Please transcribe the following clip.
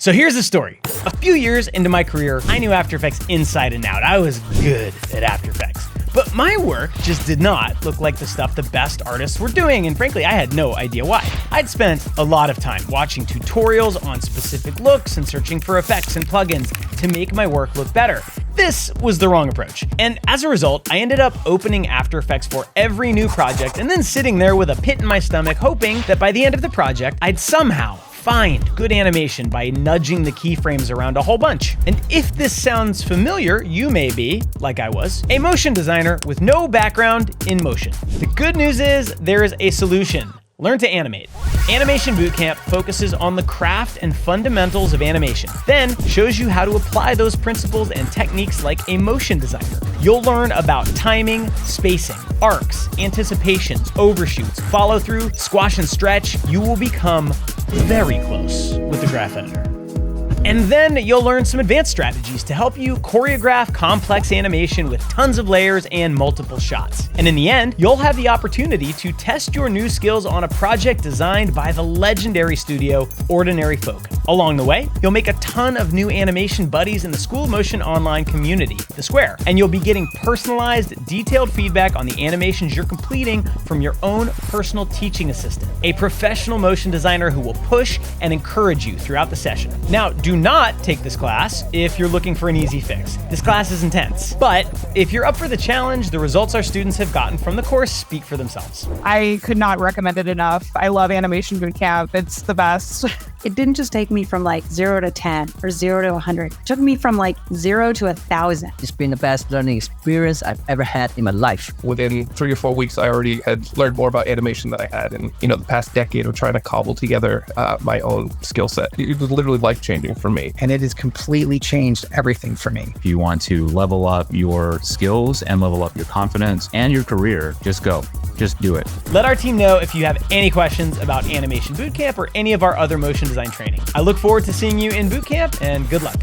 So here's the story. A few years into my career, I knew After Effects inside and out. I was good at After Effects. But my work just did not look like the stuff the best artists were doing, and frankly, I had no idea why. I'd spent a lot of time watching tutorials on specific looks and searching for effects and plugins to make my work look better. This was the wrong approach. And as a result, I ended up opening After Effects for every new project and then sitting there with a pit in my stomach, hoping that by the end of the project, I'd somehow find good animation by nudging the keyframes around a whole bunch. And if this sounds familiar, you may be, like I was, a motion designer with no background in motion. The good news is there is a solution. Learn to animate. Animation Bootcamp focuses on the craft and fundamentals of animation, then shows you how to apply those principles and techniques like a motion designer. You'll learn about timing, spacing, arcs, anticipations, overshoots, follow through, squash and stretch. You will become very close with the graph editor. And then you'll learn some advanced strategies to help you choreograph complex animation with tons of layers and multiple shots. And in the end, you'll have the opportunity to test your new skills on a project designed by the legendary studio Ordinary Folk. Along the way, you'll make a ton of new animation buddies in the School of Motion online community, The Square, and you'll be getting personalized, detailed feedback on the animations you're completing from your own personal teaching assistant, a professional motion designer who will push and encourage you throughout the session. Now, do not take this class if you're looking for an easy fix. This class is intense, but if you're up for the challenge, the results our students have gotten from the course speak for themselves. I could not recommend it enough. I love Animation Bootcamp. It's the best. It didn't just take me from like 0 to 10 or 0 to 100. It took me from like 0 to 1,000. It's been the best learning experience I've ever had in my life. Within 3 or 4 weeks, I already had learned more about animation than I had in, the past decade of trying to cobble together my own skill set. It was literally life-changing for me. And it has completely changed everything for me. If you want to level up your skills and level up your confidence and your career, just go. Just do it. Let our team know if you have any questions about Animation Bootcamp or any of our other motion design training. I look forward to seeing you in Bootcamp, and good luck.